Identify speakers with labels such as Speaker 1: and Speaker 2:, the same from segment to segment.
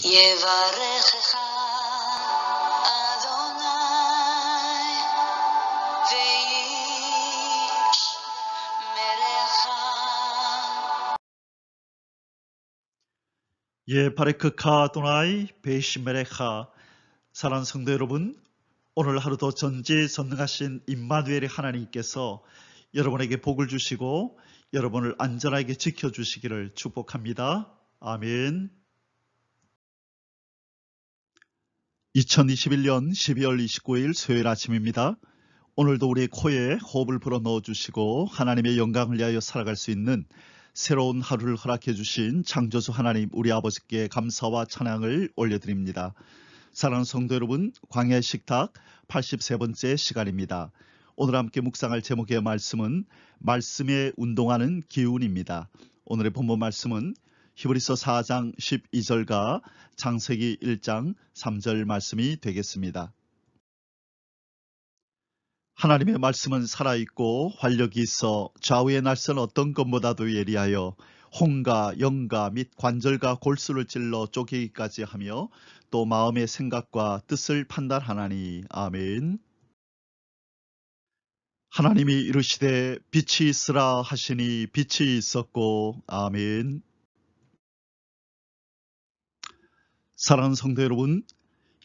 Speaker 1: יברכך אדוני וישמרך.
Speaker 2: 바레크카 아도나이 베이시메레카. 사랑하는 성도 여러분, 오늘 하루도 전지전능하신 임마누엘의 하나님께서 여러분에게 복을 주시고 여러분을 안전하게 지켜주시기를 축복합니다. 아멘. 2021년 12월 29일 수요일 아침입니다. 오늘도 우리의 코에 호흡을 불어 넣어주시고 하나님의 영광을 위하여 살아갈 수 있는 새로운 하루를 허락해 주신 창조주 하나님 우리 아버지께 감사와 찬양을 올려드립니다. 사랑하는 성도 여러분, 광야의 식탁 83번째 시간입니다. 오늘 함께 묵상할 제목의 말씀은 말씀에 운동하는 기운입니다. 오늘의 본문 말씀은 히브리서 4장 12절과 창세기 1장 3절 말씀이 되겠습니다. 하나님의 말씀은 살아있고 활력이 있어 좌우의 날선 어떤 것보다도 예리하여 혼과 영과 및 관절과 골수를 찔러 쪼개기까지 하며 또 마음의 생각과 뜻을 판단하나니. 아멘. 하나님이 이르시되 빛이 있으라 하시니 빛이 있었고. 아멘. 사랑하는 성도 여러분,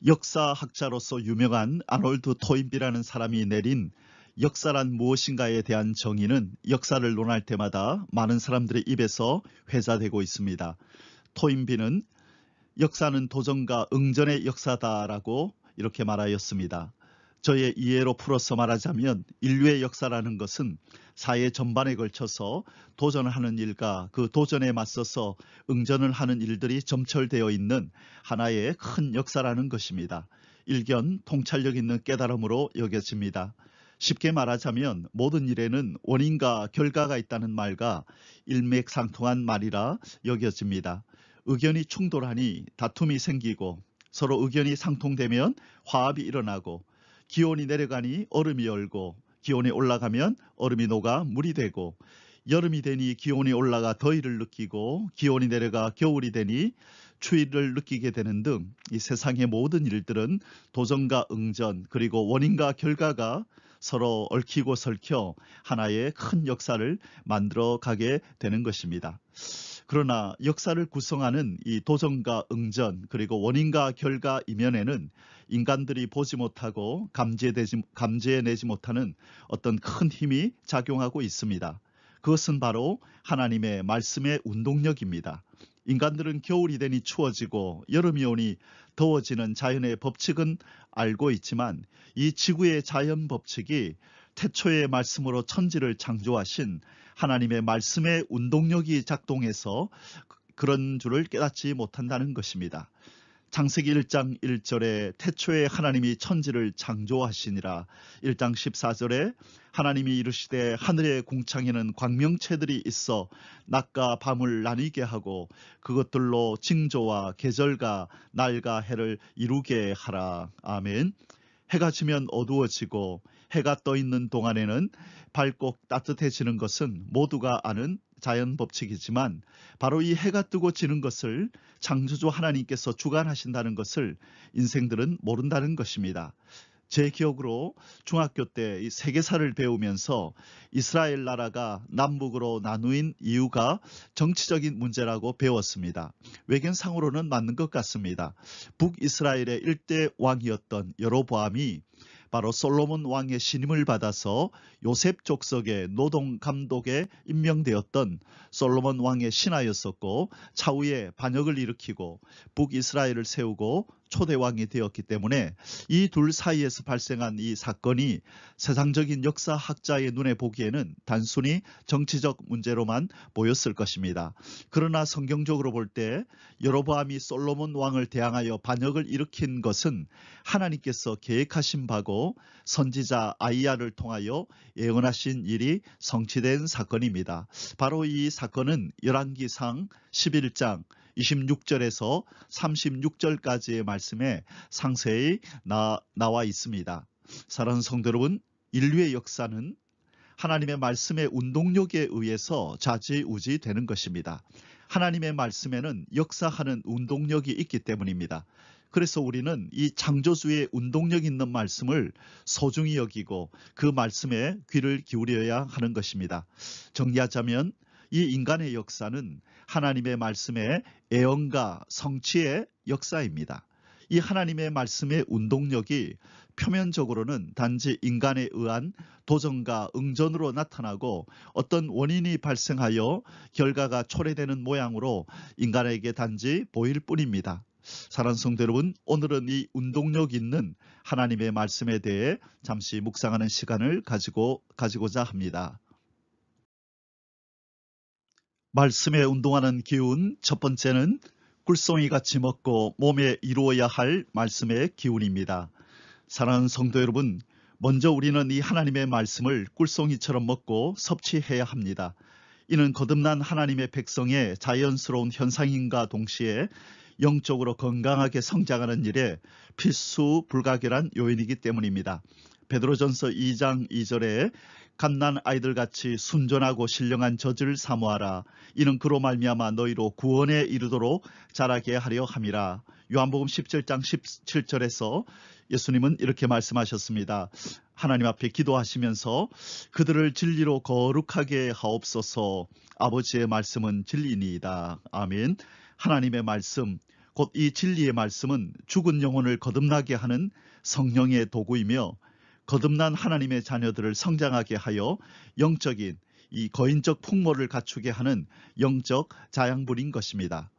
Speaker 2: 역사학자로서 유명한 아놀드 토인비라는 사람이 내린 역사란 무엇인가에 대한 정의는 역사를 논할 때마다 많은 사람들의 입에서 회자되고 있습니다. 토인비는 역사는 도전과 응전의 역사다라고 이렇게 말하였습니다. 저의 이해로 풀어서 말하자면 인류의 역사라는 것은 사회 전반에 걸쳐서 도전을 하는 일과 그 도전에 맞서서 응전을 하는 일들이 점철되어 있는 하나의 큰 역사라는 것입니다. 일견 통찰력 있는 깨달음으로 여겨집니다. 쉽게 말하자면 모든 일에는 원인과 결과가 있다는 말과 일맥상통한 말이라 여겨집니다. 의견이 충돌하니 다툼이 생기고 서로 의견이 상통되면 화합이 일어나고 기온이 내려가니 얼음이 얼고 기온이 올라가면 얼음이 녹아 물이 되고 여름이 되니 기온이 올라가 더위를 느끼고 기온이 내려가 겨울이 되니 추위를 느끼게 되는 등 이 세상의 모든 일들은 도전과 응전 그리고 원인과 결과가 서로 얽히고 설켜 하나의 큰 역사를 만들어 가게 되는 것입니다. 그러나 역사를 구성하는 이 도전과 응전 그리고 원인과 결과 이면에는 인간들이 보지 못하고 감지해내지 못하는 어떤 큰 힘이 작용하고 있습니다. 그것은 바로 하나님의 말씀의 운동력입니다. 인간들은 겨울이 되니 추워지고 여름이 오니 더워지는 자연의 법칙은 알고 있지만 이 지구의 자연 법칙이 태초의 말씀으로 천지를 창조하신 하나님의 말씀의 운동력이 작동해서 그런 줄을 깨닫지 못한다는 것입니다. 창세기 1장 1절에 태초에 하나님이 천지를 창조하시니라. 1장 14절에 하나님이 이르시되 하늘의 궁창에는 광명체들이 있어 낮과 밤을 나뉘게 하고 그것들로 징조와 계절과 날과 해를 이루게 하라. 아멘. 해가 지면 어두워지고 해가 떠 있는 동안에는 밝고 따뜻해지는 것은 모두가 아는 자연 법칙이지만 바로 이 해가 뜨고 지는 것을 창조주 하나님께서 주관하신다는 것을 인생들은 모른다는 것입니다. 제 기억으로 중학교 때 이 세계사를 배우면서 이스라엘 나라가 남북으로 나누인 이유가 정치적인 문제라고 배웠습니다. 외견상으로는 맞는 것 같습니다. 북이스라엘의 일대 왕이었던 여로보암이 바로 솔로몬 왕의 신임을 받아서 요셉 족속의 노동 감독에 임명되었던 솔로몬 왕의 신하였었고 차후에 반역을 일으키고 북이스라엘을 세우고 초대왕이 되었기 때문에 이 둘 사이에서 발생한 이 사건이 세상적인 역사학자의 눈에 보기에는 단순히 정치적 문제로만 보였을 것입니다. 그러나 성경적으로 볼 때 여로보암이 솔로몬 왕을 대항하여 반역을 일으킨 것은 하나님께서 계획하신 바고 선지자 아이야를 통하여 예언하신 일이 성취된 사건입니다. 바로 이 사건은 열왕기상 11장 26절에서 36절까지의 말씀에 상세히 나와 있습니다. 사랑하는 성도 여러분, 인류의 역사는 하나님의 말씀의 운동력에 의해서 좌지우지되는 것입니다. 하나님의 말씀에는 역사하는 운동력이 있기 때문입니다. 그래서 우리는 이 창조주의 운동력 있는 말씀을 소중히 여기고 그 말씀에 귀를 기울여야 하는 것입니다. 정리하자면 이 인간의 역사는 하나님의 말씀의 애언과 성취의 역사입니다. 이 하나님의 말씀의 운동력이 표면적으로는 단지 인간에 의한 도전과 응전으로 나타나고 어떤 원인이 발생하여 결과가 초래되는 모양으로 인간에게 단지 보일 뿐입니다. 사랑하는 성도 여러분, 오늘은 이 운동력 있는 하나님의 말씀에 대해 잠시 묵상하는 시간을 가지고자 합니다. 말씀에 운동하는 기운, 첫 번째는 꿀송이 같이 먹고 몸에 이루어야 할 말씀의 기운입니다. 사랑하는 성도 여러분, 먼저 우리는 이 하나님의 말씀을 꿀송이처럼 먹고 섭취해야 합니다. 이는 거듭난 하나님의 백성의 자연스러운 현상인가 동시에 영적으로 건강하게 성장하는 일에 필수 불가결한 요인이기 때문입니다. 베드로전서 2장 2절에 갓난 아이들같이 순전하고 신령한 젖을 사모하라. 이는 그로 말미암아 너희로 구원에 이르도록 자라게 하려 함이라. 요한복음 17장 17절에서 예수님은 이렇게 말씀하셨습니다. 하나님 앞에 기도하시면서 그들을 진리로 거룩하게 하옵소서. 아버지의 말씀은 진리니이다. 아멘. 하나님의 말씀, 곧 이 진리의 말씀은 죽은 영혼을 거듭나게 하는 성령의 도구이며 거듭난 하나님의 자녀들을 성장하게 하여 영적인 이 거인적 풍모를 갖추게 하는 영적 자양분인 것입니다.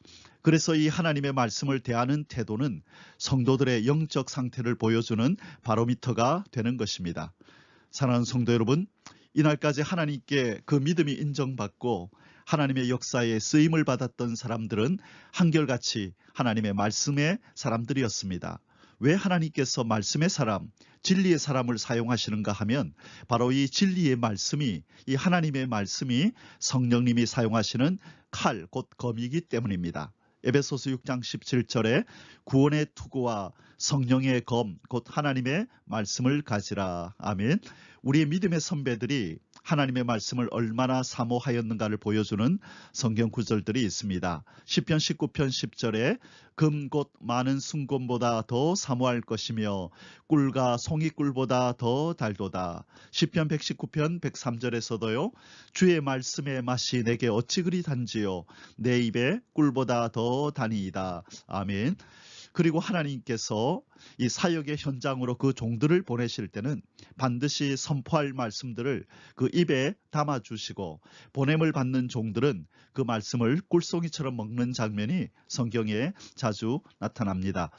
Speaker 2: 그래서 이 하나님의 말씀을 대하는 태도는 성도들의 영적 상태를 보여주는 바로미터가 되는 것입니다. 사랑하는 성도 여러분, 이날까지 하나님께 그 믿음이 인정받고 하나님의 역사에 쓰임을 받았던 사람들은 한결같이 하나님의 말씀의 사람들이었습니다. 왜 하나님께서 말씀의 사람, 진리의 사람을 사용하시는가 하면 바로 이 진리의 말씀이, 이 하나님의 말씀이 성령님이 사용하시는 칼, 곧 검이기 때문입니다. 에베소서 6장 17절에 구원의 투구와 성령의 검, 곧 하나님의 말씀을 가지라. 아멘. 우리의 믿음의 선배들이 하나님의 말씀을 얼마나 사모하였는가를 보여주는 성경 구절들이 있습니다. 시편 19편 10절에 금 곧 많은 순금보다 더 사모할 것이며 꿀과 송이꿀보다 더 달도다. 시편 119편 103절에서도요. 주의 말씀의 맛이 내게 어찌 그리 단지요 내 입에 꿀보다 더 다니이다. 아멘. 그리고 하나님께서 이 사역의 현장으로 그 종들을 보내실 때는 반드시 선포할 말씀들을 그 입에 담아주시고 보냄을 받는 종들은 그 말씀을 꿀송이처럼 먹는 장면이 성경에 자주 나타납니다.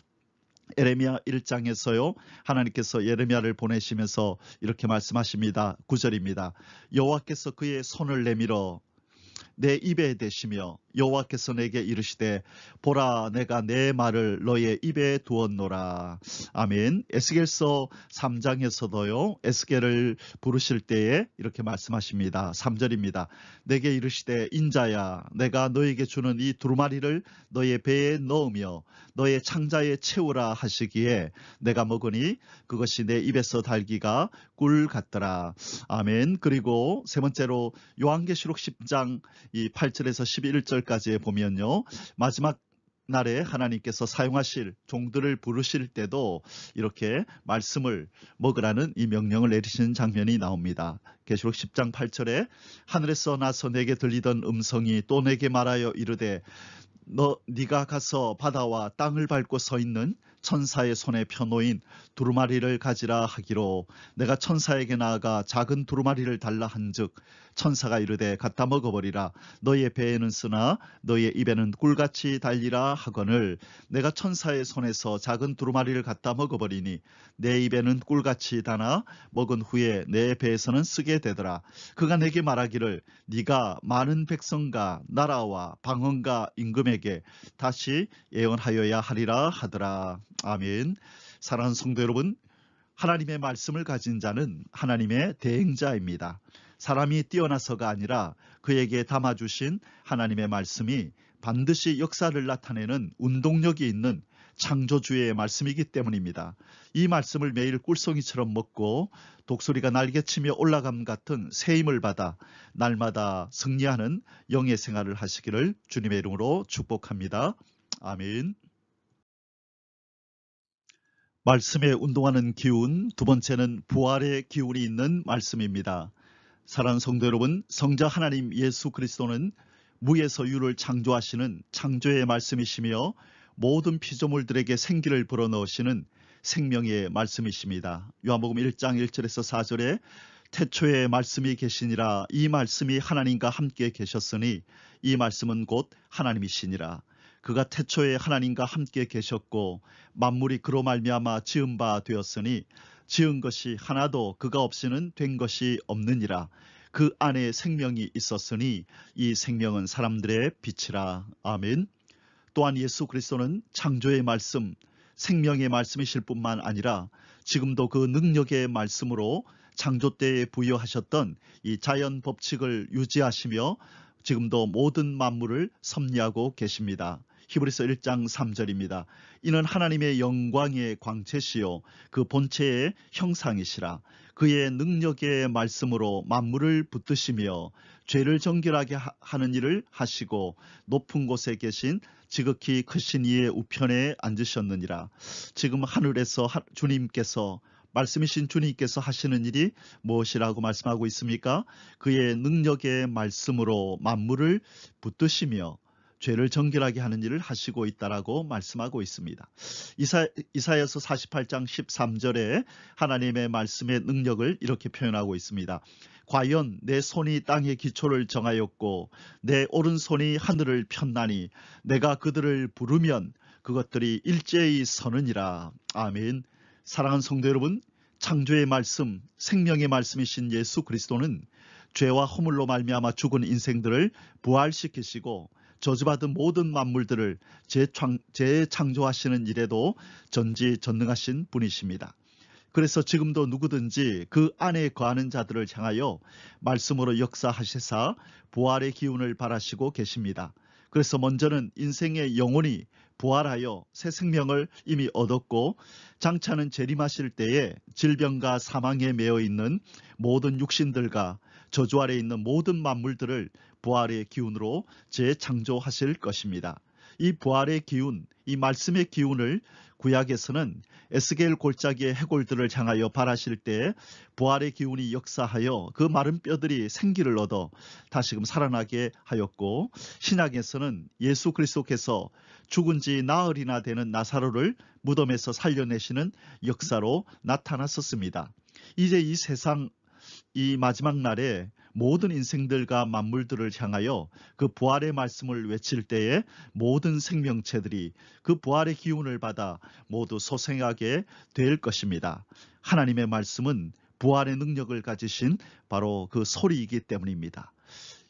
Speaker 2: 에레미야 1장에서요. 하나님께서 예레미야를 보내시면서 이렇게 말씀하십니다. 9절입니다. 여호와께서 그의 손을 내밀어 내 입에 대시며 여호와께서 내게 이르시되 보라 내가 내 말을 너의 입에 두었노라. 아멘. 에스겔서 3장에서도요. 에스겔을 부르실 때에 이렇게 말씀하십니다. 3절입니다. 내게 이르시되 인자야 내가 너에게 주는 이 두루마리를 너의 배에 넣으며 너의 창자에 채우라 하시기에 내가 먹으니 그것이 내 입에서 달기가 꿀 같더라. 아멘. 그리고 세 번째로 요한계시록 10장 이 8절에서 11절까지에 보면요. 마지막 날에 하나님께서 사용하실 종들을 부르실 때도 이렇게 말씀을 먹으라는 이 명령을 내리시는 장면이 나옵니다. 계시록 10장 8절에 하늘에서 나서 내게 들리던 음성이 또 내게 말하여 이르되 네가 가서 바다와 땅을 밟고 서 있는 천사의 손에 펴놓인 두루마리를 가지라 하기로 내가 천사에게 나아가 작은 두루마리를 달라 한즉 천사가 이르되 갖다 먹어버리라. 너의 배에는 쓰나 너의 입에는 꿀같이 달리라 하거늘 내가 천사의 손에서 작은 두루마리를 갖다 먹어버리니 내 입에는 꿀같이 다나 먹은 후에 내 배에서는 쓰게 되더라. 그가 내게 말하기를 네가 많은 백성과 나라와 방언과 임금에게 다시 예언하여야 하리라 하더라. 아멘. 사랑하는 성도 여러분, 하나님의 말씀을 가진 자는 하나님의 대행자입니다. 사람이 뛰어나서가 아니라 그에게 담아주신 하나님의 말씀이 반드시 역사를 나타내는 운동력이 있는 창조주의 말씀이기 때문입니다. 이 말씀을 매일 꿀송이처럼 먹고 독수리가 날개치며 올라감 같은 새 힘을 받아 날마다 승리하는 영의 생활을 하시기를 주님의 이름으로 축복합니다. 아멘. 말씀에 운동하는 기운, 두 번째는 부활의 기운이 있는 말씀입니다. 사랑하는 성도 여러분, 성자 하나님 예수 그리스도는 무에서 유를 창조하시는 창조의 말씀이시며 모든 피조물들에게 생기를 불어넣으시는 생명의 말씀이십니다. 요한복음 1장 1절에서 4절에 태초에 말씀이 계시니라, 이 말씀이 하나님과 함께 계셨으니 이 말씀은 곧 하나님이시니라. 그가 태초에 하나님과 함께 계셨고 만물이 그로 말미암아 지은 바 되었으니 지은 것이 하나도 그가 없이는 된 것이 없느니라. 그 안에 생명이 있었으니 이 생명은 사람들의 빛이라. 아멘. 또한 예수 그리스도는 창조의 말씀, 생명의 말씀이실 뿐만 아니라 지금도 그 능력의 말씀으로 창조 때에 부여하셨던 이 자연 법칙을 유지하시며 지금도 모든 만물을 섭리하고 계십니다. 히브리서 1장 3절입니다. 이는 하나님의 영광의 광채시요 그 본체의 형상이시라. 그의 능력의 말씀으로 만물을 붙드시며 죄를 정결하게 하는 일을 하시고 높은 곳에 계신 지극히 크신 이의 우편에 앉으셨느니라. 지금 하늘에서 주님께서 말씀이신 주님께서 하시는 일이 무엇이라고 말씀하고 있습니까? 그의 능력의 말씀으로 만물을 붙드시며 죄를 정결하게 하는 일을 하시고 있다라고 말씀하고 있습니다. 이사야서 48장 13절에 하나님의 말씀의 능력을 이렇게 표현하고 있습니다. 과연 내 손이 땅의 기초를 정하였고 내 오른손이 하늘을 폈나니 내가 그들을 부르면 그것들이 일제히 서느니라. 아멘. 사랑하는 성도 여러분, 창조의 말씀, 생명의 말씀이신 예수 그리스도는 죄와 허물로 말미암아 죽은 인생들을 부활시키시고 저주받은 모든 만물들을 재창조하시는 일에도 전지전능하신 분이십니다. 그래서 지금도 누구든지 그 안에 거하는 자들을 향하여 말씀으로 역사하시사 부활의 기운을 바라시고 계십니다. 그래서 먼저는 인생의 영혼이 부활하여 새 생명을 이미 얻었고 장차는 재림하실 때에 질병과 사망에 매여 있는 모든 육신들과 저주 아래 있는 모든 만물들을 부활의 기운으로 재창조하실 것입니다. 이 부활의 기운, 이 말씀의 기운을 구약에서는 에스겔 골짜기의 해골들을 향하여 바라실 때 부활의 기운이 역사하여 그 마른 뼈들이 생기를 얻어 다시금 살아나게 하였고, 신약에서는 예수 그리스도께서 죽은 지 나흘이나 되는 나사로를 무덤에서 살려내시는 역사로 나타났었습니다. 이제 이 세상 이 마지막 날에 모든 인생들과 만물들을 향하여 그 부활의 말씀을 외칠 때에 모든 생명체들이 그 부활의 기운을 받아 모두 소생하게 될 것입니다. 하나님의 말씀은 부활의 능력을 가지신 바로 그 소리이기 때문입니다.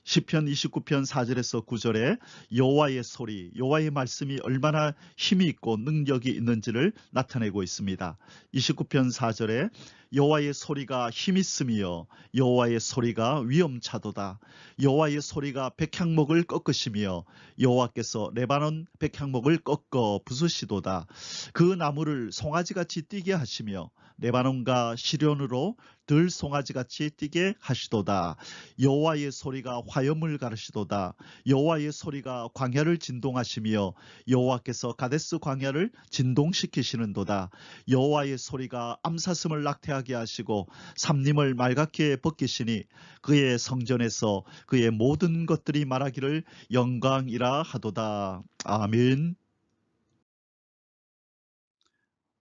Speaker 2: 시편 29편 4절에서 9절에 여호와의 소리, 여호와의 말씀이 얼마나 힘이 있고 능력이 있는지를 나타내고 있습니다. 29편 4절에 여호와의 소리가 힘 있으며 여호와의 소리가 위엄차도다. 여호와의 소리가 백향목을 꺾으시며 여호와께서 레바논 백향목을 꺾어 부수시도다. 그 나무를 송아지같이 뛰게 하시며 레바논과 시련으로 들 송아지같이 뛰게 하시도다. 여호와의 소리가 화염을 가르시도다. 여호와의 소리가 광야를 진동하시며 여호와께서 가데스 광야를 진동시키시는도다. 여호와의 소리가 암사슴을 낙태하게 하시고 삼림을 말갛게 벗기시니 그의 성전에서 그의 모든 것들이 말하기를 영광이라 하도다. 아멘.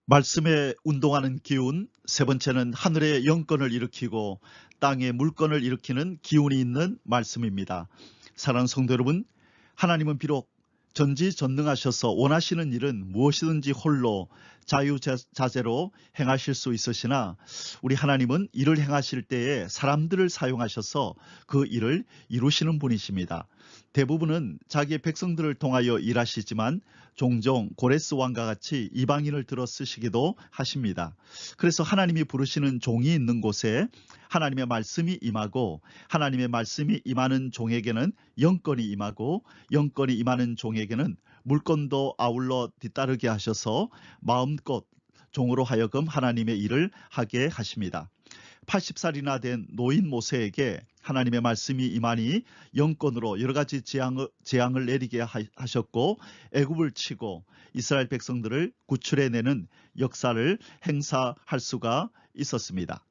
Speaker 2: 말씀에 운동하는 기운, 세 번째는 하늘의 영권을 일으키고 땅의 물권을 일으키는 기운이 있는 말씀입니다. 사랑하는 성도 여러분, 하나님은 비록 전지전능하셔서 원하시는 일은 무엇이든지 홀로 자유자재로 행하실 수 있으시나 우리 하나님은 일을 행하실 때에 사람들을 사용하셔서 그 일을 이루시는 분이십니다. 대부분은 자기의 백성들을 통하여 일하시지만 종종 고레스 왕과 같이 이방인을 들어 쓰시기도 하십니다. 그래서 하나님이 부르시는 종이 있는 곳에 하나님의 말씀이 임하고 하나님의 말씀이 임하는 종에게는 영권이 임하고 영권이 임하는 종에게는 물건도 아울러 뒤따르게 하셔서 마음껏 종으로 하여금 하나님의 일을 하게 하십니다. 80살이나 된 노인 모세에게 하나님의 말씀이 임하니 영권으로 여러 가지 재앙을 내리게 하셨고 애굽을 치고 이스라엘 백성들을 구출해내는 역사를 행사할 수가 있었습니다.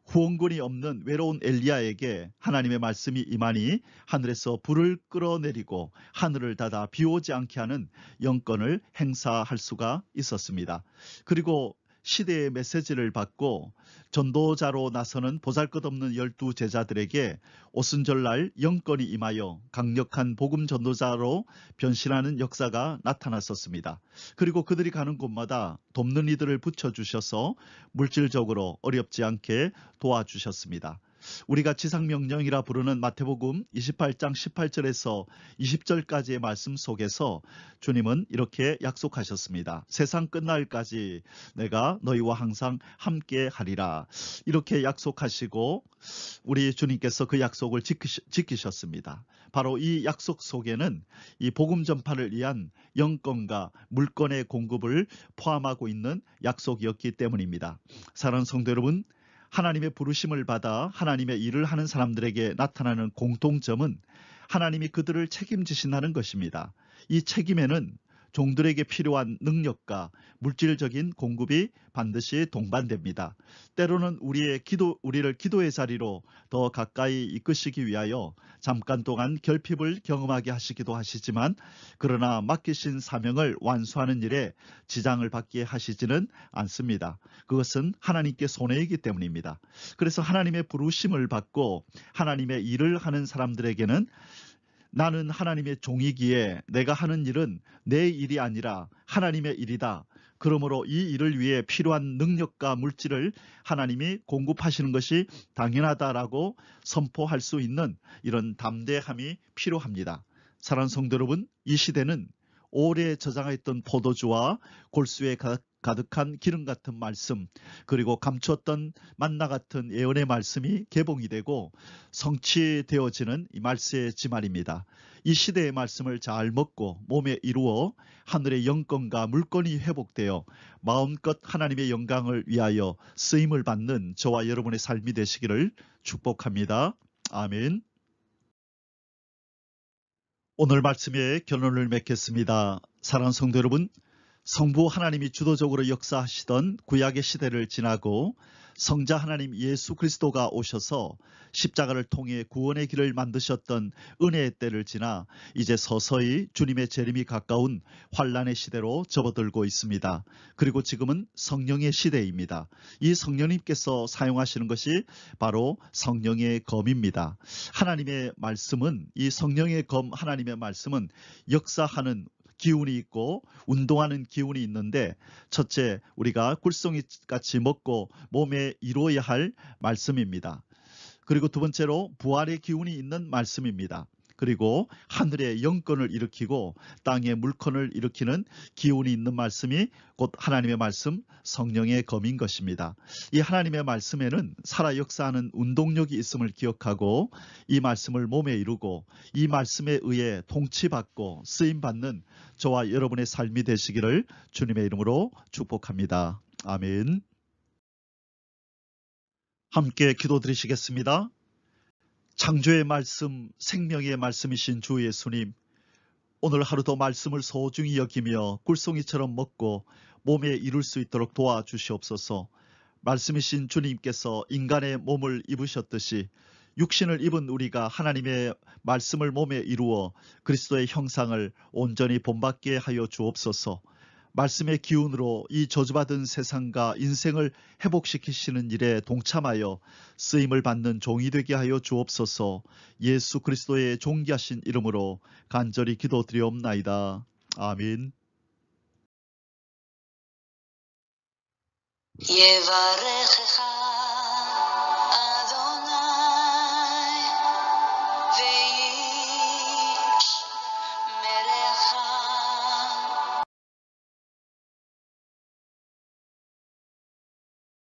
Speaker 2: 후원군이 없는 외로운 엘리야에게 하나님의 말씀이 임하니 하늘에서 불을 끌어내리고 하늘을 닫아 비 오지 않게 하는 영권을 행사할 수가 있었습니다. 그리고 시대의 메시지를 받고 전도자로 나서는 보잘것없는 12 제자들에게 오순절날 영권이 임하여 강력한 복음 전도자로 변신하는 역사가 나타났었습니다. 그리고 그들이 가는 곳마다 돕는 이들을 붙여주셔서 물질적으로 어렵지 않게 도와주셨습니다. 우리가 지상명령이라 부르는 마태복음 28장 18절에서 20절까지의 말씀 속에서 주님은 이렇게 약속하셨습니다. 세상 끝날까지 내가 너희와 항상 함께 하리라. 이렇게 약속하시고 우리 주님께서 그 약속을 지키셨습니다. 바로 이 약속 속에는 이 복음 전파를 위한 영권과 물건의 공급을 포함하고 있는 약속이었기 때문입니다. 사랑하는 성도 여러분, 하나님의 부르심을 받아 하나님의 일을 하는 사람들에게 나타나는 공통점은 하나님이 그들을 책임지신다는 것입니다. 이 책임에는 종들에게 필요한 능력과 물질적인 공급이 반드시 동반됩니다. 때로는 우리를 기도의 자리로 더 가까이 이끄시기 위하여 잠깐 동안 결핍을 경험하게 하시기도 하시지만 그러나 맡기신 사명을 완수하는 일에 지장을 받게 하시지는 않습니다. 그것은 하나님께 손해이기 때문입니다. 그래서 하나님의 부르심을 받고 하나님의 일을 하는 사람들에게는 나는 하나님의 종이기에 내가 하는 일은 내 일이 아니라 하나님의 일이다. 그러므로 이 일을 위해 필요한 능력과 물질을 하나님이 공급하시는 것이 당연하다라고 선포할 수 있는 이런 담대함이 필요합니다. 사랑하는 성도 여러분, 이 시대는 오래 저장했던 포도주와 골수에 가득한 기름 같은 말씀, 그리고 감추었던 만나 같은 예언의 말씀이 개봉이 되고 성취되어지는 이 말세지 말입니다. 이 시대의 말씀을 잘 먹고 몸에 이루어 하늘의 영권과 물권이 회복되어 마음껏 하나님의 영광을 위하여 쓰임을 받는 저와 여러분의 삶이 되시기를 축복합니다. 아멘. 오늘 말씀의 결론을 맺겠습니다. 사랑하는 성도 여러분, 성부 하나님이 주도적으로 역사하시던 구약의 시대를 지나고 성자 하나님 예수 그리스도가 오셔서 십자가를 통해 구원의 길을 만드셨던 은혜의 때를 지나 이제 서서히 주님의 재림이 가까운 환란의 시대로 접어들고 있습니다. 그리고 지금은 성령의 시대입니다. 이 성령님께서 사용하시는 것이 바로 성령의 검입니다. 하나님의 말씀은, 이 성령의 검 하나님의 말씀은 역사하는 기운이 있고 운동하는 기운이 있는데, 첫째, 우리가 굴송이같이 먹고 몸에 이루어야 할 말씀입니다. 그리고 두 번째로 부활의 기운이 있는 말씀입니다. 그리고 하늘의 영권을 일으키고 땅의 물건을 일으키는 기운이 있는 말씀이 곧 하나님의 말씀, 성령의 검인 것입니다. 이 하나님의 말씀에는 살아 역사하는 운동력이 있음을 기억하고 이 말씀을 몸에 이루고 이 말씀에 의해 통치받고 쓰임받는 저와 여러분의 삶이 되시기를 주님의 이름으로 축복합니다. 아멘. 함께 기도드리시겠습니다. 창조의 말씀, 생명의 말씀이신 주 예수님, 오늘 하루도 말씀을 소중히 여기며 굴송이처럼 먹고 몸에 이룰 수 있도록 도와주시옵소서. 말씀이신 주님께서 인간의 몸을 입으셨듯이 육신을 입은 우리가 하나님의 말씀을 몸에 이루어 그리스도의 형상을 온전히 본받게 하여 주옵소서. 말씀의 기운으로 이 저주받은 세상과 인생을 회복시키시는 일에 동참하여 쓰임을 받는 종이 되게 하여 주옵소서. 예수 그리스도의 존귀하신 이름으로 간절히 기도드리옵나이다. 아멘.
Speaker 1: יברך